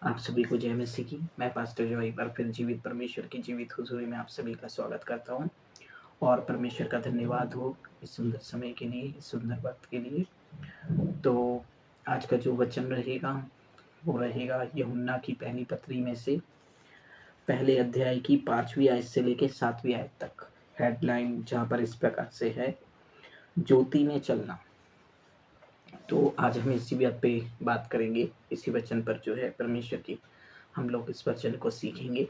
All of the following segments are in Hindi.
आप सभी को जय मसीह की। मैं पास्टर जो एक बार फिर जीवित परमेश्वर की जीवित हुजूरी में आप सभी का स्वागत करता हूँ और परमेश्वर का धन्यवाद हो इस सुंदर समय के लिए, इस सुंदर वक्त के लिए। तो आज का जो वचन रहेगा वो रहेगा यूहन्ना की पहली पत्री में से पहले अध्याय की 5वीं आयत से लेकर 7वीं आयत तक। हेडलाइन जहाँ पर इस प्रकार से है, ज्योति में चलना। तो आज हम इसी बात पे बात करेंगे, इसी वचन पर जो है परमेश्वर की हम लोग इस वचन को सीखेंगे।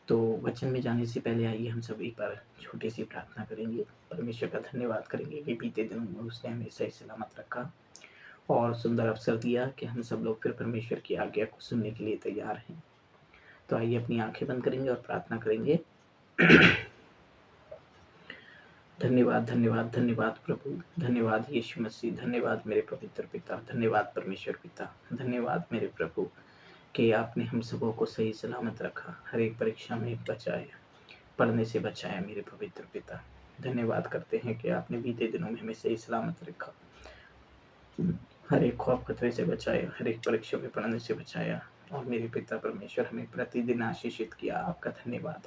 तो वचन में जाने से पहले आइए हम सब एक बार छोटी सी प्रार्थना करेंगे। परमेश्वर का धन्यवाद करेंगे कि बीते दिनों में उसने हमें सही सलामत रखा और सुंदर अवसर दिया कि हम सब लोग फिर परमेश्वर की आज्ञा को सुनने के लिए तैयार हैं। तो आइए अपनी आंखें बंद करेंगे और प्रार्थना करेंगे। धन्यवाद धन्यवाद धन्यवाद प्रभु, धन्यवाद यीशु मसीह, धन्यवाद मेरे पवित्र पिता, धन्यवाद परमेश्वर पिता, धन्यवाद मेरे प्रभु कि आपने हम सबों को सही सलामत रखा, हर एक परीक्षा में बचाया, पढ़ने से बचाया मेरे पवित्र पिता। धन्यवाद करते हैं कि आपने बीते दिनों में हमें सही सलामत रखा, हर एक खौफ खतरे से बचाया, हर एक परीक्षा में पढ़ने से बचाया और मेरे पिता परमेश्वर हमें प्रतिदिन आशीषित किया। आपका धन्यवाद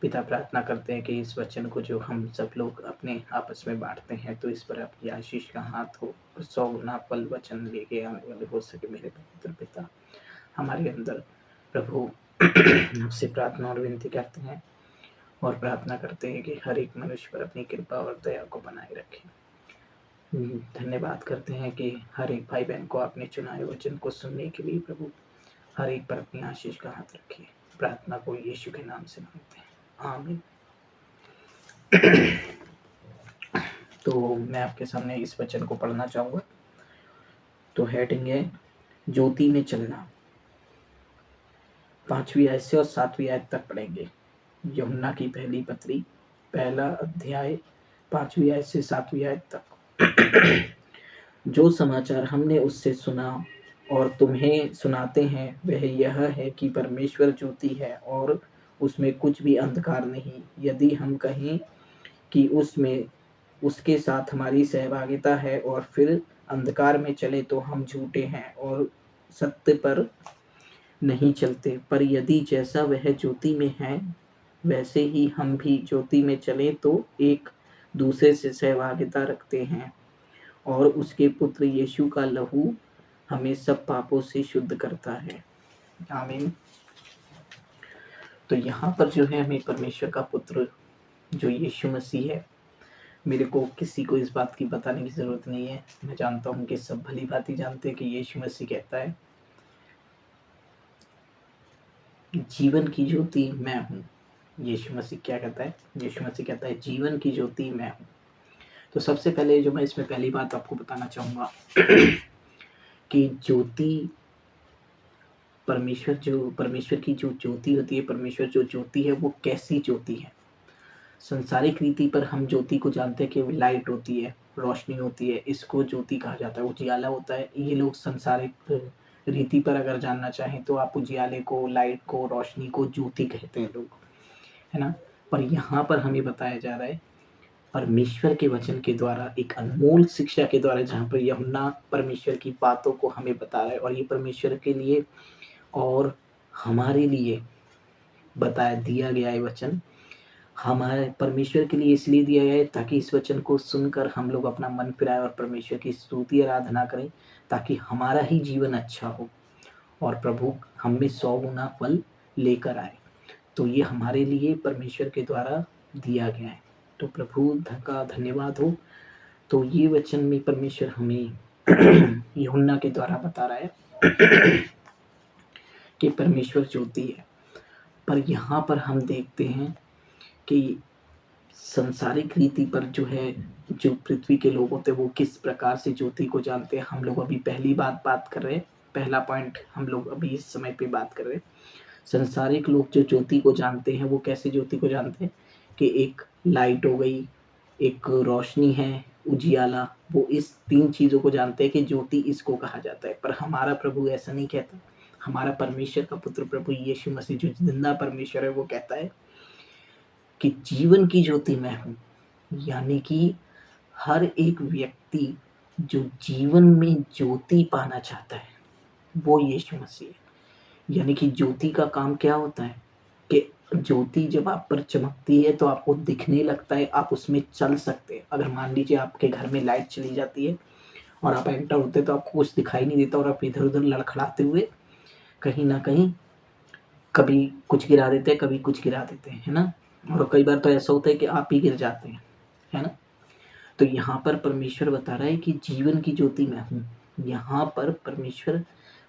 पिता। प्रार्थना करते हैं कि इस वचन को जो हम सब लोग अपने आपस में बांटते हैं तो इस पर आपकी आशीष का हाथ हो और 100 गुना फल वचन लेके आने वाले हो सके मेरे पवित्र पिता हमारे अंदर। प्रभु आपसे प्रार्थना और विनती करते हैं और प्रार्थना करते हैं कि हर एक मनुष्य पर अपनी कृपा और दया को बनाए रखें। धन्यवाद करते हैं कि हर एक भाई बहन को आपने चुनाए वचन को सुनने के लिए प्रभु हर एक पर अपनी आशीष का हाथ रखिए। प्रार्थना को यीशु के नाम से मांगते हैं, आमीन। तो मैं आपके सामने इस वचन को पढ़ना चाहूंगा। तो हेडिंग है ज्योति में चलना। 5वीं आयत से और 7वीं आयत तक पढ़ेंगे। यूहन्ना की पहली पत्री पहला अध्याय 5वीं आयत से 7वीं आयत तक। जो समाचार हमने उससे सुना और तुम्हें सुनाते हैं वह यह है कि परमेश्वर ज्योति है और उसमें कुछ भी अंधकार नहीं। यदि हम कहें कि उसमें उसके साथ हमारी सहभागिता है और फिर अंधकार में चले तो हम झूठे हैं और सत्य पर नहीं चलते। पर यदि जैसा वह ज्योति में है वैसे ही हम भी ज्योति में चले तो एक दूसरे से सहभागिता रखते हैं और उसके पुत्र यीशु का लहू हमें सब पापों से शुद्ध करता है, आमीन। तो यहाँ पर जो है हमें परमेश्वर का पुत्र जो यीशु मसीह है, मेरे को किसी को इस बात की बताने की जरूरत नहीं है। मैं जानता हूँ कि सब भली भांति जानते हैं कि यीशु मसीह कहता है जीवन की ज्योति मैं हूँ। यीशु मसीह क्या कहता है? यीशु मसीह कहता है जीवन की ज्योति मैं हूँ। तो सबसे पहले जो मैं इसमें पहली बात आपको बताना चाहूंगा कि ज्योति परमेश्वर की जो ज्योति होती है, परमेश्वर जो ज्योति है वो कैसी ज्योति है। संसारिक रीति पर हम ज्योति को जानते हैं कि लाइट होती है, रोशनी होती है, इसको ज्योति कहा जाता है, उजियाला होता है। ये लोग संसारिक रीति पर अगर जानना चाहें तो आप उजियाले को, लाइट को, रोशनी को ज्योति कहते हैं लोग, है ना। पर यहाँ पर हमें बताया जा रहा है परमेश्वर के वचन के द्वारा, एक अनमोल शिक्षा के द्वारा, जहाँ पर यूहन्ना परमेश्वर की बातों को हमें बता रहा है और ये परमेश्वर के लिए और हमारे लिए बताया दिया गया है वचन। हमारे परमेश्वर के लिए इसलिए दिया गया है ताकि इस वचन को सुनकर हम लोग अपना मन फिराए और परमेश्वर की स्तुति आराधना करें, ताकि हमारा ही जीवन अच्छा हो और प्रभु हम में 100 गुना फल लेकर आए। तो ये हमारे लिए परमेश्वर के द्वारा दिया गया है। तो प्रभु का धन्यवाद हो। तो ये वचन में परमेश्वर हमें यूहन्ना के द्वारा बता रहा है कि परमेश्वर ज्योति है। पर यहाँ पर हम देखते हैं कि संसारिक रीति पर जो है, जो पृथ्वी के लोग होते हैं वो किस प्रकार से ज्योति को जानते हैं। हम लोग अभी पहली बात कर रहे हैं, पहला पॉइंट हम लोग अभी इस समय पे बात कर रहे हैं। संसारिक लोग जो ज्योति को जानते हैं वो कैसे ज्योति को जानते हैं कि एक लाइट हो गई, एक रोशनी है, उजियाला, वो इस 3 चीज़ों को जानते हैं कि ज्योति इसको कहा जाता है। पर हमारा प्रभु ऐसा नहीं कहता। हमारा परमेश्वर का पुत्र प्रभु यीशु मसीह जो जिंदा परमेश्वर है वो कहता है कि जीवन की ज्योति मैं हूँ। यानी कि हर एक व्यक्ति जो जीवन में ज्योति पाना चाहता है वो यीशु मसीह है। यानी कि ज्योति का काम क्या होता है कि ज्योति जब आप पर चमकती है तो आपको दिखने लगता है, आप उसमें चल सकते हैं। अगर मान लीजिए आपके घर में लाइट चली जाती है और आप एंटर होते हैं तो आपको कुछ दिखाई नहीं देता और आप इधर-उधर लड़खड़ाते हुए कहीं न कहीं कभी कुछ गिरा देते हैं, कभी कुछ गिरा देते हैं, है ना? और कई बार तो ऐसा होता है कि आप ही गिर जाते हैं, है ना? तो यहाँ पर परमेश्वर बता रहा है कि जीवन की ज्योति मैं हूँ। यहाँ पर परमेश्वर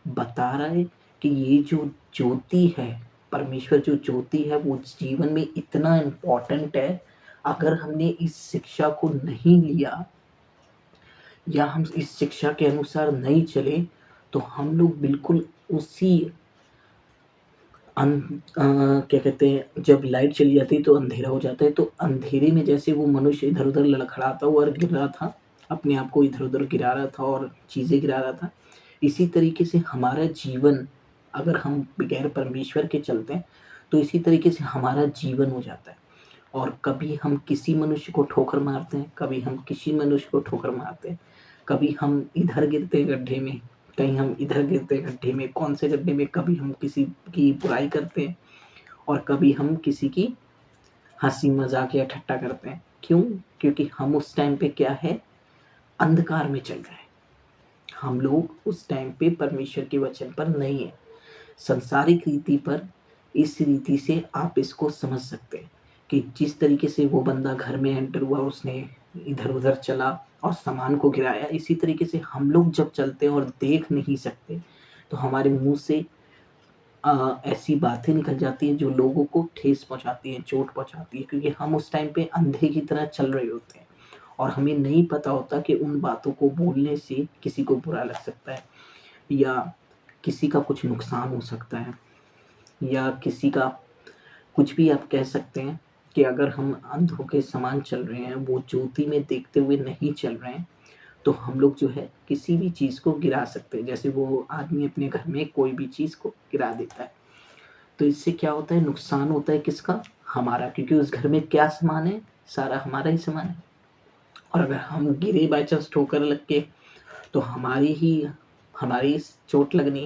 बता रहा है कि ये जो ज्योति है, परमेश्वर जो ज्योति है वो जीवन में इतना इम्पोर्टेंट है, अगर हमने इस शिक्षा को नहीं लिया या हम इस शिक्षा के अनुसार नहीं चले, तो हम लोग बिल्कुल उसी क्या कहते हैं, जब लाइट चली जाती है तो अंधेरा हो जाता है, तो अंधेरे में जैसे वो मनुष्य इधर-उधर लड़खड़ाता हुआ और गिर रहा था, अपने आप को इधर-उधर गिरा रहा था और चीज़ें गिरा रहा था, इसी तरीके से हमारा जीवन, अगर हम बगैर परमेश्वर के चलते हैं, तो इसी तरीके से हमारा जीवन हो जाता है। और कभी हम किसी मनुष्य को ठोकर मारते हैं, कभी हम किसी मनुष्य को ठोकर मारते हैं, कभी हम इधर गिरते हैं गड्ढे में, कहीं हम इधर गिरते हैं गड्ढे में, कौन से गड्ढे में, कभी हम किसी की बुराई करते हैं और कभी हम किसी की हँसी मज़ाक या ठट्टा करते हैं। क्यों? क्योंकि हम उस टाइम पे क्या है, अंधकार में चल रहे हैं। हम लोग उस टाइम पे परमेश्वर के वचन पर नहीं है। संसारिक रीति पर इस रीति से आप इसको समझ सकते हैं कि जिस तरीके से वो बंदा घर में एंटर हुआ, उसने इधर-उधर चला और सामान को गिराया, इसी तरीके से हम लोग जब चलते हैं और देख नहीं सकते, तो हमारे मुँह से ऐसी बातें निकल जाती हैं जो लोगों को ठेस पहुँचाती हैं, चोट पहुँचाती है, क्योंकि हम उस टाइम पे अंधे की तरह चल रहे होते हैं और हमें नहीं पता होता कि उन बातों को बोलने से किसी को बुरा लग सकता है या किसी का कुछ नुकसान हो सकता है या किसी का कुछ भी आप कह सकते हैं कि अगर हम अंधों के समान चल रहे हैं, वो ज्योति में देखते हुए नहीं चल रहे हैं, तो हम लोग जो है किसी भी चीज़ को गिरा सकते हैं। जैसे वो आदमी अपने घर में कोई भी चीज़ को गिरा देता है। तो इससे क्या होता है, नुकसान होता है किसका? हमारा, क्योंकि उस घर में क्या सामान है? सारा हमारा ही सामान है। और अगर हम गिरे बाय चांस ठोकर लग के, तो हमारी चोट लगनी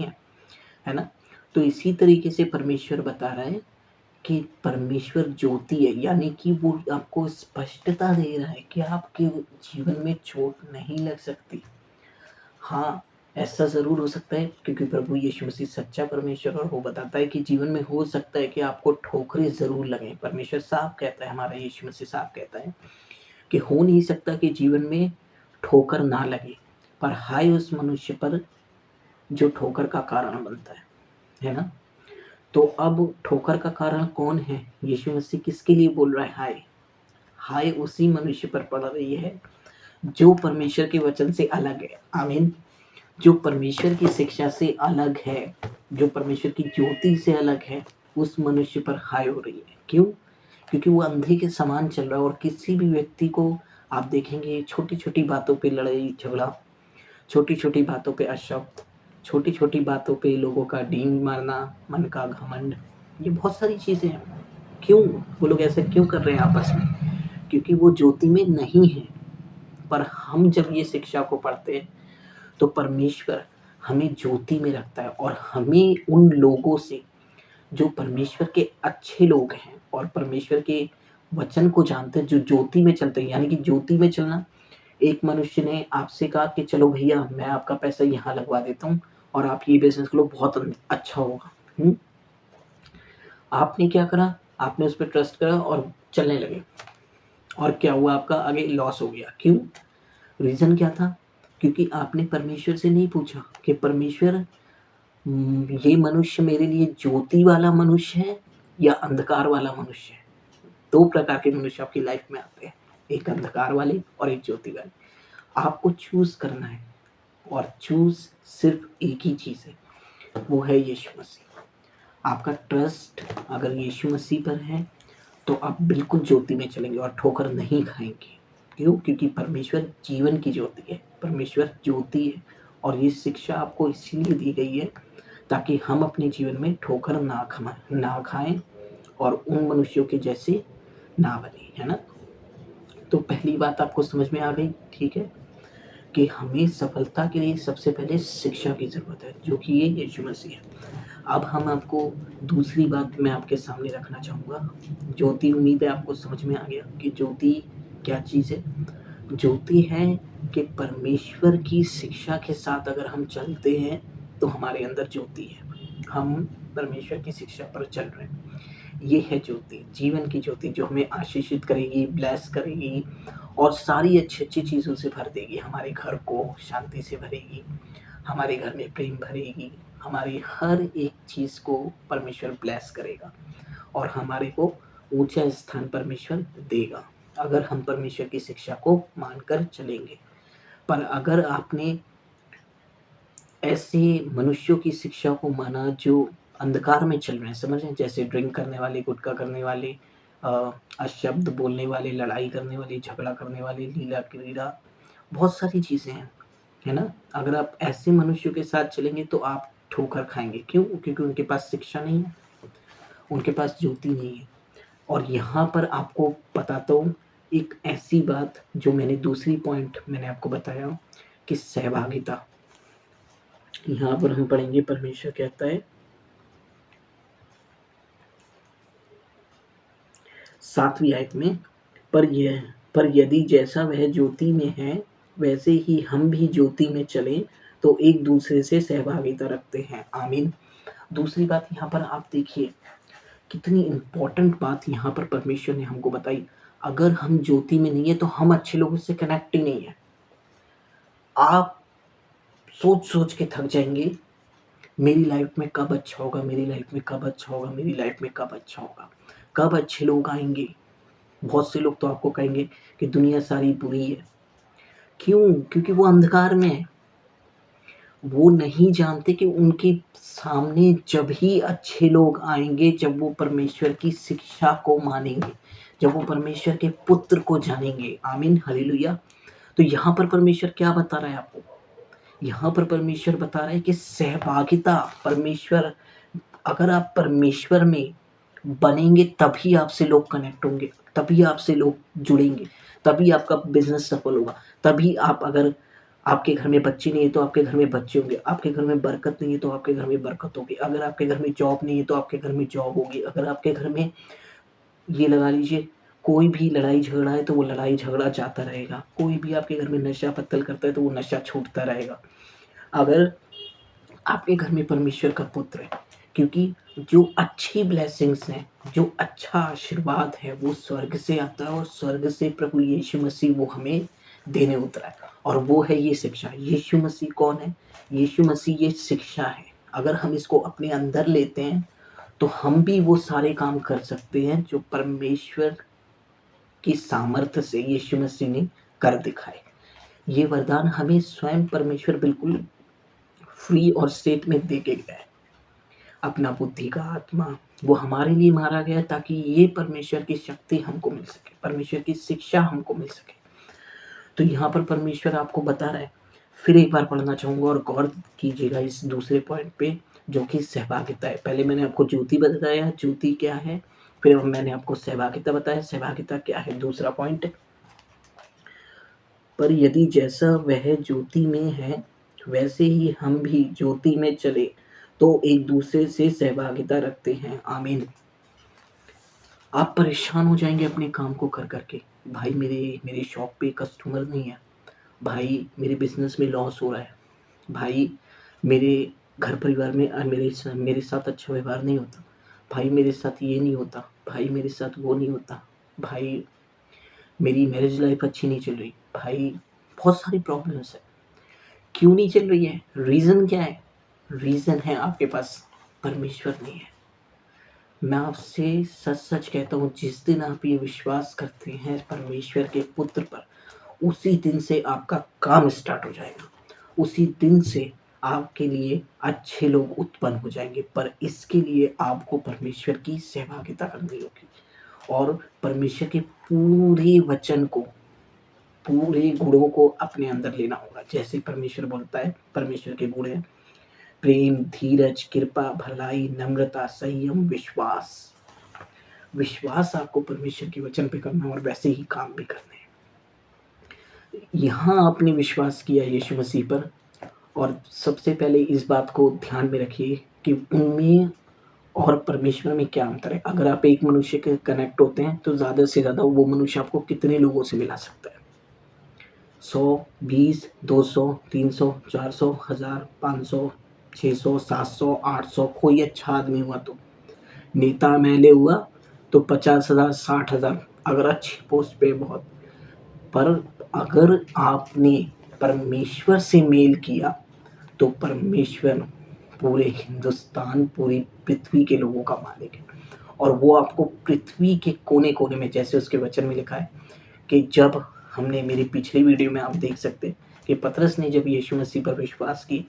है ना? तो इसी तरीके से परमेश्वर बता रहा है कि परमेश्वर ज्योति है, यानी कि वो आपको स्पष्टता दे रहा है कि आपके जीवन में चोट नहीं लग सकती। हाँ, ऐसा ज़रूर हो सकता है क्योंकि प्रभु यीशु मसीह सच्चा परमेश्वर और वो बताता है कि जीवन में हो सकता है कि आपको ठोकरें ज़रूर लगें। परमेश्वर साफ कहता है, हमारा यीशु मसीह साफ कहता है कि हो नहीं सकता कि जीवन में ठोकर ना लगे, पर हाय उस मनुष्य पर जो ठोकर का कारण बनता है ना? तो अब ठोकर का कारण कौन है? यीशु मसीह किसके लिए बोल रहा है हाय? हाय उसी मनुष्य पर पड़ रही है जो परमेश्वर के वचन से अलग है। आमीन। जो परमेश्वर की शिक्षा से अलग है, जो परमेश्वर की ज्योति से अलग है, उस मनुष्य पर हाय हो रही है। क्यों? क्योंकि वो अंधे के समान चल रहा है और किसी भी व्यक्ति को आप देखेंगे छोटी-छोटी बातों पे लड़ाई झगड़ा, छोटी-छोटी बातों पे अशब्द, छोटी-छोटी बातों पे लोगों का डींग मारना, मन का घमंड, ये बहुत सारी चीज़ें हैं। क्यों? वो लोग ऐसा क्यों कर रहे हैं आपस में? क्योंकि वो ज्योति में नहीं है। पर हम जब ये शिक्षा को पढ़ते हैं, तो परमेश्वर हमें ज्योति में रखता है और हमें उन लोगों से, जो परमेश्वर के अच्छे लोग हैं और परमेश्वर के वचन को जानते हैं, जो ज्योति में चलते हैं, यानी कि ज्योति में चलना, एक मनुष्य ने आपसे कहा कि चलो भैया मैं आपका पैसा यहाँ लगवा देता हूँ और आप ये बिज़नेस करो, बहुत अच्छा होगा। आपने क्या करा? आपने उस पे ट्रस्ट करा और चलने लगे और क्या हुआ, आपका आगे लॉस हो गया। क्यों? रीज़न क्या था? क्योंकि आपने परमेश्वर से नहीं पूछा कि परमेश्वर ये मनुष्य मेरे लिए ज्योति वाला मनुष्य है या अंधकार वाला मनुष्य है। 2 प्रकार के मनुष्य आपकी लाइफ में आते हैं, एक अंधकार वाले और एक ज्योति वाले। आपको चूज़ करना है और चूज़ सिर्फ़ एक ही चीज़ है, वो है यीशु मसीह। आपका ट्रस्ट अगर यीशु मसीह पर है, तो आप बिल्कुल ज्योति में चलेंगे और ठोकर नहीं खाएँगे। क्यों? क्योंकि परमेश्वर जीवन की ज्योति है, परमेश्वर ज्योति है और ये शिक्षा आपको इसीलिए दी गई है ताकि हम अपने जीवन में ठोकर ना खाएँ और उन मनुष्यों के जैसे ना बने, है ना? तो पहली बात आपको समझ में आ गई, ठीक है? कि हमें सफलता के लिए सबसे पहले शिक्षा की ज़रूरत है, जो कि ये यीशु मसीह है। अब हम आपको दूसरी बात मैं आपके सामने रखना चाहूँगा। ज्योति, उम्मीद है आपको समझ में आ गया कि ज्योति क्या चीज़ है। ज्योति है कि परमेश्वर की शिक्षा के साथ अगर हम चलते हैं तो हमारे अंदर ज्योति है। हम परमेश्वर की शिक्षा पर चल रहे हैं। ये है ज्योति, जीवन की ज्योति, जो हमें आशीषित करेगी, ब्लेस करेगी और सारी अच्छी-अच्छी चीज़ों से भर देगी। हमारे घर को शांति से भरेगी, हमारे घर में प्रेम भरेगी, हमारी हर एक चीज़ को परमेश्वर ब्लेस करेगा और हमारे को ऊँचा स्थान परमेश्वर देगा, अगर हम परमेश्वर की शिक्षा को मानकर चलेंगे। पर अगर आपने ऐसे मनुष्यों की शिक्षा को माना जो अंधकार में चल रहे हैं, समझ रहे हैं? जैसे ड्रिंक करने वाले, गुटखा करने वाले, अशब्द बोलने वाले, लड़ाई करने वाले, झगड़ा करने वाले, लीला क्रीड़ा, बहुत सारी चीज़ें हैं, है ना? अगर आप ऐसे मनुष्यों के साथ चलेंगे तो आप ठोकर खाएँगे। क्यों? क्योंकि उनके पास शिक्षा नहीं है, उनके पास ज्योति नहीं है। और यहाँ पर आपको बताता हूँ एक ऐसी बात जो मैंने दूसरी पॉइंट मैंने आपको बताया कि सहभागिता। यहाँ पर हम पढ़ेंगे, परमेश्वर कहता है 7वीं आयत में, पर यदि जैसा वह ज्योति में है वैसे ही हम भी ज्योति में चलें तो एक दूसरे से सहभागिता रखते हैं। आमीन। दूसरी बात यहाँ पर आप देखिए, कितनी इम्पोर्टेंट बात यहाँ पर परमेश्वर ने हमको बताई। अगर हम ज्योति में नहीं है तो हम अच्छे लोगों से कनेक्ट ही नहीं है। आप सोच के थक जाएंगे, मेरी लाइफ में कब अच्छा होगा, मेरी लाइफ में कब अच्छा होगा, मेरी लाइफ में कब अच्छा होगा, कब अच्छे लोग आएंगे। बहुत से लोग तो आपको कहेंगे कि दुनिया सारी बुरी है। क्यों? क्योंकि वो अंधकार में है। वो नहीं जानते कि उनके सामने जब ही अच्छे लोग आएंगे, जब वो परमेश्वर की शिक्षा को मानेंगे, जब वो परमेश्वर के पुत्र को जानेंगे। आमीन, हालेलुया। तो यहाँ पर परमेश्वर क्या बता रहा है आपको? यहाँ पर परमेश्वर बता रहा है कि सहभागिता, परमेश्वर, अगर आप परमेश्वर में बनेंगे तभी आपसे लोग कनेक्ट होंगे, तभी आपसे लोग जुड़ेंगे, तभी आपका बिजनेस सफल होगा, तभी आप, अगर आपके घर में बच्चे नहीं है तो आपके घर में बच्चे होंगे, आपके घर में बरकत नहीं है तो आपके घर में बरकत होगी, अगर आपके घर में जॉब नहीं है तो आपके घर में जॉब होगी, अगर आपके घर में, ये लगा लीजिए, कोई भी लड़ाई झगड़ा है तो वो लड़ाई झगड़ा जाता रहेगा, कोई भी आपके घर में नशा पत्तल करता है तो वो नशा छूटता रहेगा, अगर आपके घर में परमेश्वर का पुत्र है। क्योंकि जो अच्छी ब्लेसिंग्स हैं, जो अच्छा आशीर्वाद है वो स्वर्ग से आता है और स्वर्ग से प्रभु यीशु मसीह वो हमें देने उतरा है, और वो है ये शिक्षा। यीशु मसीह कौन है? यीशु मसीह ये शिक्षा है। अगर हम इसको अपने अंदर लेते हैं तो हम भी वो सारे काम कर सकते हैं जो परमेश्वर की सामर्थ्य से यीशु मसीह ने कर दिखाए। ये वरदान हमें स्वयं परमेश्वर बिल्कुल फ्री और सेट में दे के गया है। अपना बुद्धि का आत्मा वो हमारे लिए मारा गया ताकि ये परमेश्वर की शक्ति हमको मिल सके, परमेश्वर की शिक्षा हमको मिल सके। तो यहाँ पर परमेश्वर आपको बता रहा है। फिर एक बार पढ़ना चाहूँगा और गौर कीजिएगा इस दूसरे पॉइंट पे, जो कि सहभागिता है। पहले मैंने आपको ज्योति बताया, ज्योति क्या है, फिर मैंने आपको सहभागिता बताया, सहभागिता क्या है, दूसरा पॉइंट। पर यदि जैसा वह ज्योति में है वैसे ही हम भी ज्योति में चले तो एक दूसरे से सहभागिता रखते हैं। आमीन। आप परेशान हो जाएंगे अपने काम को कर करके, भाई मेरे शॉप पे कस्टमर नहीं है, भाई मेरे बिजनेस में लॉस हो रहा है, भाई मेरे घर परिवार में मेरे साथ अच्छा व्यवहार नहीं होता, भाई मेरे साथ ये नहीं होता, भाई मेरे साथ वो नहीं होता, भाई मेरी मैरिज लाइफ अच्छी नहीं चल रही, भाई बहुत सारी प्रॉब्लम्स है। क्यों नहीं चल रही है? रीज़न क्या है? रीज़न है आपके पास परमेश्वर नहीं है। मैं आपसे सच-सच कहता हूँ, जिस दिन आप ये विश्वास करते हैं परमेश्वर के पुत्र पर, उसी दिन से आपका काम स्टार्ट हो जाएगा। उसी दिन से आपके लिए अच्छे लोग उत्पन्न हो जाएँगे, पर इसके लिए आपको परमेश्वर की सहभागिता करनी होगी और परमेश्वर के पूरे वचन को, पूरे गुणों को अपने अंदर लेना होगा। जैसे परमेश्वर बोलता है, परमेश्वर के गुण हैं प्रेम, धीरज, कृपा, भलाई, नम्रता, संयम, विश्वास। विश्वास आपको परमेश्वर के वचन पे करना और वैसे ही काम भी करने हैं। यहाँ आपने विश्वास किया यीशु मसीह पर, और सबसे पहले इस बात को ध्यान में रखिए कि उनमें और परमेश्वर में क्या अंतर है। अगर आप एक मनुष्य के कनेक्ट होते हैं तो ज़्यादा से ज़्यादा वो मनुष्य आपको कितने लोगों से मिला सकता है? 100, 20, 200, 300, 400, 1000, 500, 600, 700, 800, कोई अच्छा आदमी हुआ तो। नेता एमएलए हुआ तो 50,000, 60,000, अगर अच्छी पोस्ट पे बहुत। पर अगर आपने परमेश्वर से मेल किया तो परमेश्वर पूरे हिंदुस्तान, पूरी पृथ्वी के लोगों का मालिक है। और वो आपको पृथ्वी के कोने-कोने में, जैसे उसके वचन में लिखा है कि जब हमने, मेरी पिछली वीडियो में आप देख सकते हैं कि पतरस ने जब यीशु मसीह पर विश्वास की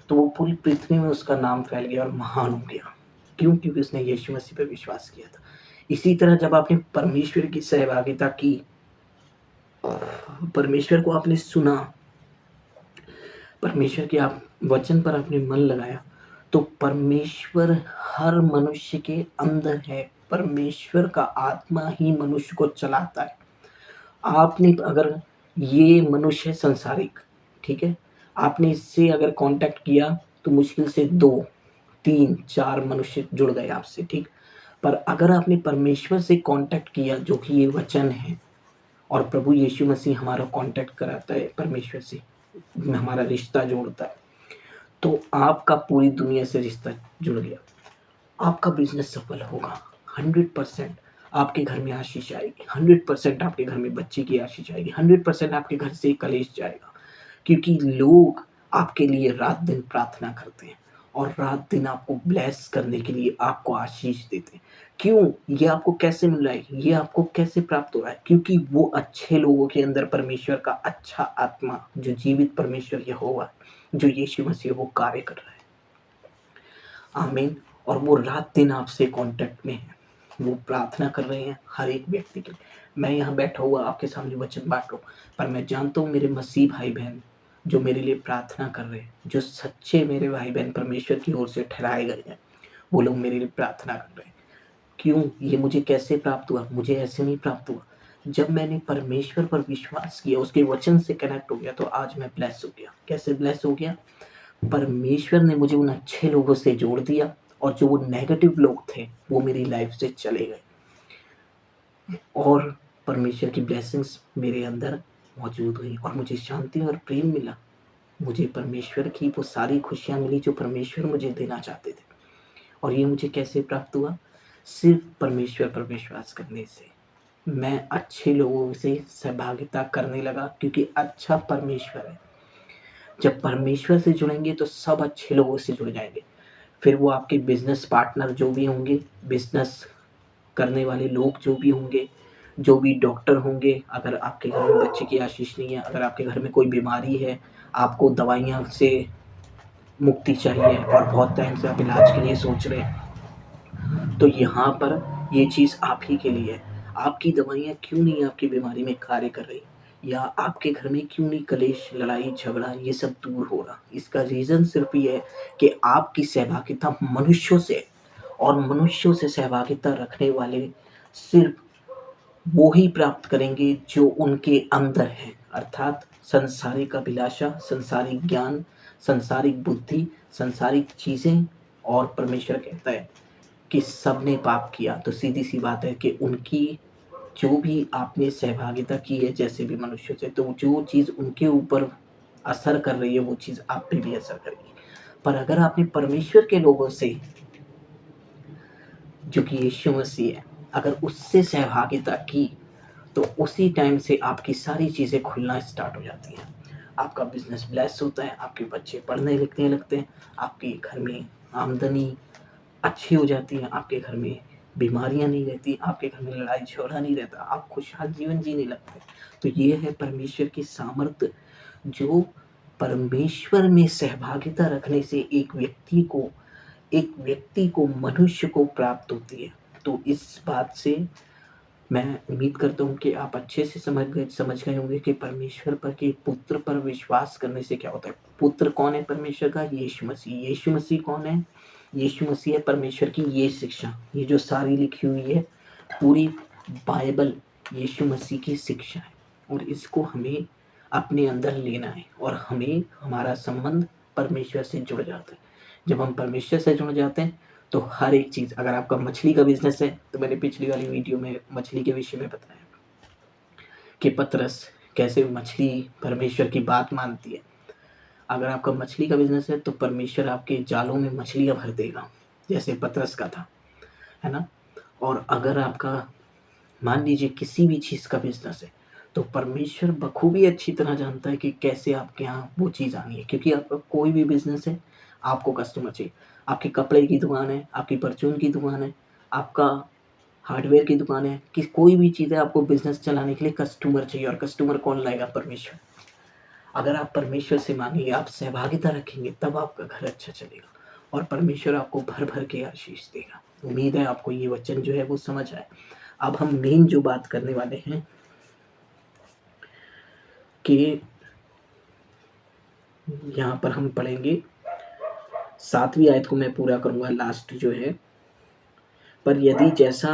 तो वो पूरी पृथ्वी में उसका नाम फैल गया और महान हो गया। क्यों? क्योंकि उसने यीशु मसीह पर विश्वास किया था। इसी तरह जब आपने परमेश्वर की सहभागिता की, परमेश्वर को आपने सुना, परमेश्वर के आप वचन पर आपने मन लगाया, तो परमेश्वर हर मनुष्य के अंदर है। परमेश्वर का आत्मा ही मनुष्य को चलाता है। आपने अगर, ये मनुष्य है संसारिक, ठीक है? आपने इससे अगर कॉन्टैक्ट किया तो मुश्किल से 2, 3, 4 मनुष्य जुड़ गए आपसे, ठीक? पर अगर आपने परमेश्वर से कॉन्टैक्ट किया जो कि ये वचन है, और प्रभु यीशु मसीह हमारा कॉन्टैक्ट कराता है परमेश्वर से, हमारा रिश्ता जोड़ता है, तो आपका पूरी दुनिया से रिश्ता जुड़ गया। आपका बिज़नेस सफल होगा 100%। आपके घर में आशीष आएगी 100%। आपके घर में बच्चे की आशीष आएगी 100%। आपके घर से कलेश जाएगा, क्योंकि लोग आपके लिए रात दिन प्रार्थना करते हैं और रात दिन आपको ब्लेस करने के लिए आपको आशीष देते हैं। क्यों? ये आपको कैसे मिल रहा है? ये आपको कैसे प्राप्त हो रहा है? क्योंकि वो अच्छे लोगों के अंदर परमेश्वर का अच्छा आत्मा, जो जीवित परमेश्वर यहोवा, जो यीशु मसीह, वो कार्य कर रहा है। आमीन। और वो रात दिन आपसे कांटेक्ट में है, वो प्रार्थना कर रहे हैं हर एक व्यक्ति के लिए। मैं यहाँ बैठा हुआ आपके सामने वचन बांट रहा हूँ, पर मैं जानता हूँ मेरे मसीह भाई बहन जो मेरे लिए प्रार्थना कर रहे हैं, जो सच्चे मेरे भाई बहन परमेश्वर की ओर से ठहराए गए हैं, वो लोग मेरे लिए प्रार्थना कर रहे हैं। क्यों? ये मुझे कैसे प्राप्त हुआ? मुझे ऐसे नहीं प्राप्त हुआ। जब मैंने परमेश्वर पर विश्वास किया, उसके वचन से कनेक्ट हो गया, तो आज मैं ब्लेस हो गया। कैसे ब्लेस हो गया? परमेश्वर ने मुझे उन अच्छे लोगों से जोड़ दिया, और जो वो नेगेटिव लोग थे वो मेरी लाइफ से चले गए, और परमेश्वर की ब्लेसिंग्स मेरे अंदर मौजूद हुई, और मुझे शांति और प्रेम मिला। मुझे परमेश्वर की वो सारी खुशियाँ मिली जो परमेश्वर मुझे देना चाहते थे। और ये मुझे कैसे प्राप्त हुआ? सिर्फ परमेश्वर पर विश्वास करने से। मैं अच्छे लोगों से सहभागिता करने लगा, क्योंकि अच्छा परमेश्वर है। जब परमेश्वर से जुड़ेंगे तो सब अच्छे लोगों से जुड़ जाएंगे। फिर वो आपके बिजनेस पार्टनर जो भी होंगे, बिजनेस करने वाले लोग जो भी होंगे, जो भी डॉक्टर होंगे, अगर आपके घर में बच्चे की आशीष नहीं है, अगर आपके घर में कोई बीमारी है, आपको दवाइयाँ से मुक्ति चाहिए और बहुत टाइम से आप इलाज के लिए सोच रहे हैं, तो यहाँ पर ये चीज़ आप ही के लिए है। आपकी दवाइयाँ क्यों नहीं आपकी बीमारी में कार्य कर रही, या आपके घर में क्यों नहीं कलेश, लड़ाई झगड़ा ये सब दूर हो रहा? इसका रीज़न सिर्फ ये है कि आपकी सहभागिता मनुष्यों से, और मनुष्यों से सहभागिता रखने वाले सिर्फ वो ही प्राप्त करेंगे जो उनके अंदर है, अर्थात संसारिक अभिलाषा, संसारिक ज्ञान, संसारिक बुद्धि, संसारिक चीज़ें। और परमेश्वर कहता है कि सबने पाप किया, तो सीधी सी बात है कि उनकी, जो भी आपने सहभागिता की है जैसे भी मनुष्यों से, तो जो चीज़ उनके ऊपर असर कर रही है वो चीज़ आप पे भी असर करेगी। पर अगर आपने परमेश्वर के लोगों से, जो कि यीशु मसीह है, अगर उससे सहभागिता की, तो उसी टाइम से आपकी सारी चीज़ें खुलना स्टार्ट हो जाती हैं। आपका बिजनेस ब्लेस होता है, आपके बच्चे पढ़ने लिखने लगते हैं, आपके घर में आमदनी अच्छी हो जाती है, आपके घर में बीमारियां नहीं रहती, आपके घर में लड़ाई झगड़ा नहीं रहता, आप खुशहाल जीवन जीने लगते हैं। तो ये है परमेश्वर की सामर्थ्य, जो परमेश्वर में सहभागिता रखने से एक व्यक्ति को मनुष्य को प्राप्त होती है। तो इस बात से मैं उम्मीद करता हूँ कि आप अच्छे से समझ गए होंगे कि परमेश्वर पर, कि पुत्र पर विश्वास करने से क्या होता है। पुत्र कौन है परमेश्वर का? यीशु मसीह। यीशु मसीह कौन है? यीशु मसीह है परमेश्वर की ये शिक्षा, ये जो सारी लिखी हुई है पूरी बाइबल यीशु मसीह की शिक्षा है, और इसको हमें अपने अंदर लेना है, और हमें हमारा संबंध परमेश्वर से जुड़ जाता है। जब हम परमेश्वर से जुड़ जाते हैं तो हर एक चीज़, अगर आपका मछली का बिजनेस है तो मैंने पिछली वाली वीडियो में मछली के विषय में बताया कि पतरस कैसे मछली परमेश्वर की बात मानती है। अगर आपका मछली का बिजनेस है तो परमेश्वर आपके जालों में मछलियां भर देगा, जैसे पतरस का था, है ना। और अगर आपका मान लीजिए किसी भी चीज़ का बिजनेस है तो परमेश्वर बखूबी अच्छी तरह जानता है कि कैसे आपके यहाँ वो चीज़ आनी है, क्योंकि आपका कोई भी बिजनेस है आपको कस्टमर चाहिए। आपकी कपड़े की दुकान है, आपकी परचून की दुकान है, आपका हार्डवेयर की दुकान है, कि कोई भी चीज़ है, आपको बिजनेस चलाने के लिए कस्टमर चाहिए। और कस्टमर कौन लाएगा? परमेश्वर। अगर आप परमेश्वर से मांगेंगे, आप सहभागिता रखेंगे, तब आपका घर अच्छा चलेगा और परमेश्वर आपको भर भर के आशीष देगा। उम्मीद है आपको ये वचन जो है वो समझ आए। अब हम मेन जो बात करने वाले हैं कि यहाँ पर हम पढ़ेंगे 7वीं आयत को मैं पूरा करूँगा, लास्ट जो है। पर यदि जैसा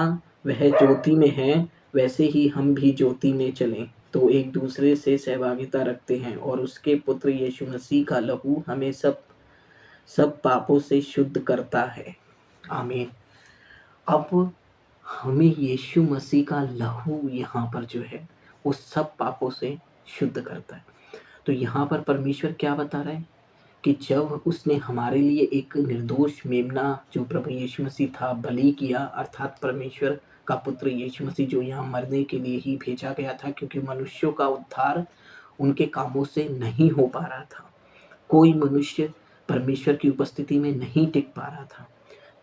वह ज्योति में है वैसे ही हम भी ज्योति में चलें तो एक दूसरे से सहभागिता रखते हैं और उसके पुत्र यीशु मसीह का लहू हमें सब पापों से शुद्ध करता है। आमीन। अब हमें यीशु मसीह का लहू यहाँ पर जो है वो सब पापों से शुद्ध करता है। तो यहाँ पर परमेश्वर क्या बता रहे हैं कि जब उसने हमारे लिए एक निर्दोष मेमना जो प्रभु यीशु मसीह था बलि किया, अर्थात परमेश्वर का पुत्र यीशु मसीह जो यहाँ मरने के लिए ही भेजा गया था, क्योंकि मनुष्यों का उद्धार उनके कामों से नहीं हो पा रहा था। कोई मनुष्य परमेश्वर की उपस्थिति में नहीं टिक पा रहा था।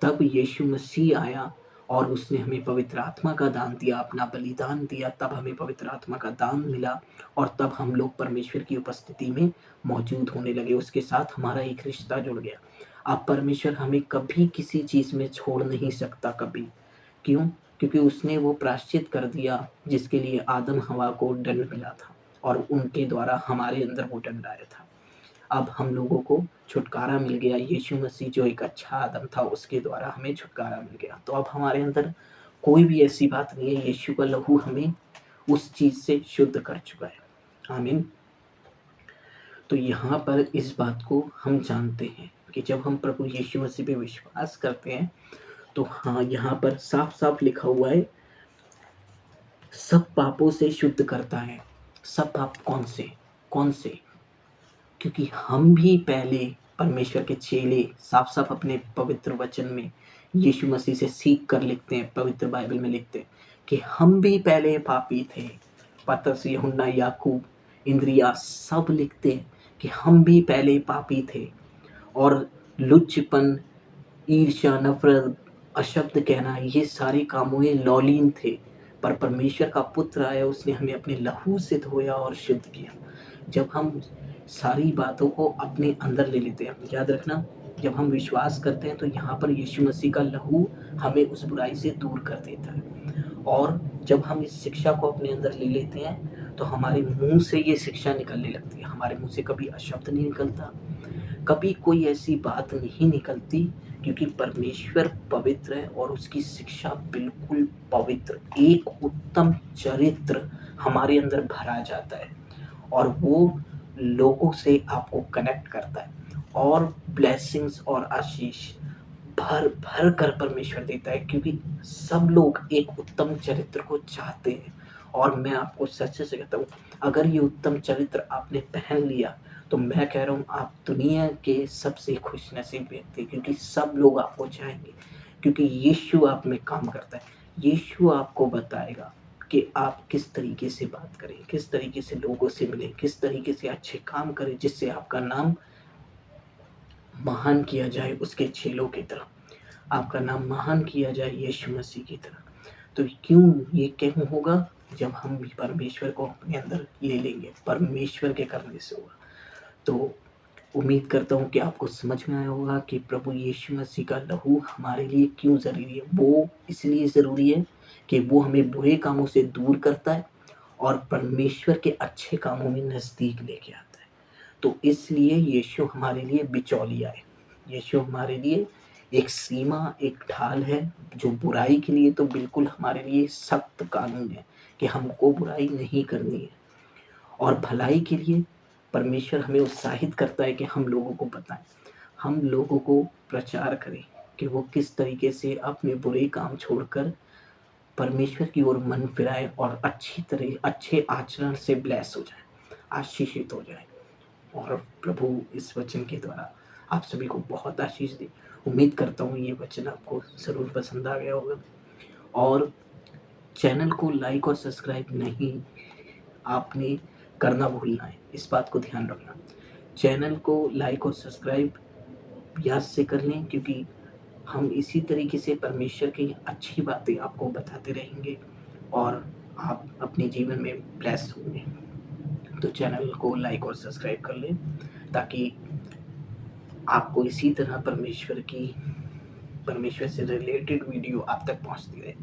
तब यीशु मसीह आया और उसने हमें पवित्र आत्मा का दान दिया, अपना बलिदान दिया, तब हमें पवित्र आत्मा का दान मिला और तब हम लोग परमेश्वर की उपस्थिति में मौजूद होने लगे। उसके साथ हमारा एक रिश्ता जुड़ गया। अब परमेश्वर हमें कभी किसी चीज़ में छोड़ नहीं सकता, कभी। क्यों? क्योंकि उसने वो प्रायश्चित कर दिया जिसके लिए आदम हवा को दंड मिला था और उनके द्वारा हमारे अंदर वो दंड आया था। अब हम लोगों को छुटकारा मिल गया। यीशु मसीह जो एक अच्छा आदम था उसके द्वारा हमें छुटकारा मिल गया। तो अब हमारे अंदर कोई भी ऐसी बात नहीं है। यीशु का लहू हमें उस चीज़ से शुद्ध कर चुका है। आमीन। तो यहाँ पर इस बात को हम जानते हैं कि जब हम प्रभु यीशु मसीह पे विश्वास करते हैं तो हाँ, यहाँ पर साफ साफ लिखा हुआ है सब पापों से शुद्ध करता है। सब पाप कौन से? क्योंकि हम भी पहले परमेश्वर के चेले साफ साफ अपने पवित्र वचन में यीशु मसीह से सीख कर लिखते हैं, पवित्र बाइबल में लिखते हैं कि हम भी पहले पापी थे। पतरस, यूहन्ना, याकूब, इंद्रिया सब लिखते हैं कि हम भी पहले पापी थे और लुच्चपन, ईर्ष्या, नफरत, अशब्द कहना, ये सारे कामों में लौलीन थे। पर परमेश्वर का पुत्र आया, उसने हमें अपने लहू से धोया और शुद्ध किया। जब हम सारी बातों को अपने अंदर ले लेते हैं, याद रखना, जब हम विश्वास करते हैं तो यहाँ पर यीशु मसीह का लहू हमें उस बुराई से दूर कर देता है। और जब हम इस शिक्षा को अपने अंदर ले लेते हैं तो हमारे मुंह से ये शिक्षा निकलने लगती है। हमारे मुंह से कभी अशब्द नहीं निकलता, कभी कोई ऐसी बात नहीं निकलती, क्योंकि परमेश्वर पवित्र है और उसकी शिक्षा बिल्कुल पवित्र। एक उत्तम चरित्र हमारे अंदर भरा जाता है और वो लोगों से आपको कनेक्ट करता है और ब्लेसिंग्स और आशीष भर भर कर परमेश्वर देता है, क्योंकि सब लोग एक उत्तम चरित्र को चाहते हैं। और मैं आपको सच से कहता हूँ, अगर ये उत्तम चरित्र आपने पहन लिया तो मैं कह रहा हूँ आप दुनिया के सबसे खुशनसीब व्यक्ति, क्योंकि सब लोग आपको चाहेंगे, क्योंकि यीशु आप में काम करता है। यीशु आपको बताएगा कि आप किस तरीके से बात करें, किस तरीके से लोगों से मिलें, किस तरीके से अच्छे काम करें जिससे आपका नाम महान किया जाए उसके चेलों की तरह, आपका नाम महान किया जाए यीशु मसीह की तरह। तो क्यों होगा? जब हम भी परमेश्वर को अपने अंदर ले लेंगे, परमेश्वर के करने से होगा। तो उम्मीद करता हूँ कि आपको समझ में आया होगा कि प्रभु यीशु मसीह का लहू हमारे लिए क्यों ज़रूरी है। वो इसलिए ज़रूरी है कि वो हमें बुरे कामों से दूर करता है और परमेश्वर के अच्छे कामों में नज़दीक लेके आता है। तो इसलिए यीशु हमारे लिए बिचौलिया है। यीशु हमारे लिए एक सीमा, एक ढाल है, जो बुराई के लिए तो बिल्कुल हमारे लिए सख्त कानून है कि हमको बुराई नहीं करनी है, और भलाई के लिए परमेश्वर हमें उत्साहित करता है कि हम लोगों को बताएं। हम लोगों को प्रचार करें कि वो किस तरीके से अपने बुरे काम छोड़कर परमेश्वर की ओर मन फिराए और अच्छे आचरण से ब्लेस हो जाए, आशीषित हो जाए। और प्रभु इस वचन के द्वारा आप सभी को बहुत आशीष दे। उम्मीद करता हूँ ये वचन आपको ज़रूर पसंद आ गया होगा। और चैनल को लाइक और सब्सक्राइब नहीं आपने करना भूलना है, इस बात को ध्यान रखना। चैनल को लाइक और सब्सक्राइब याद से कर लें, क्योंकि हम इसी तरीके से परमेश्वर की अच्छी बातें आपको बताते रहेंगे और आप अपने जीवन में ब्लेस्ड होंगे। तो चैनल को लाइक और सब्सक्राइब कर लें ताकि आपको इसी तरह परमेश्वर से रिलेटेड वीडियो आप तक पहुंचती रहे।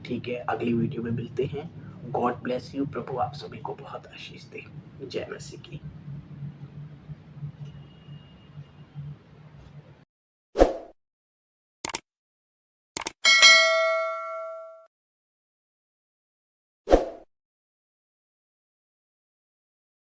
ठीक है, अगली वीडियो में मिलते हैं। God bless you. प्रभु आप सभी को बहुत आशीष दे। जय मसीह की।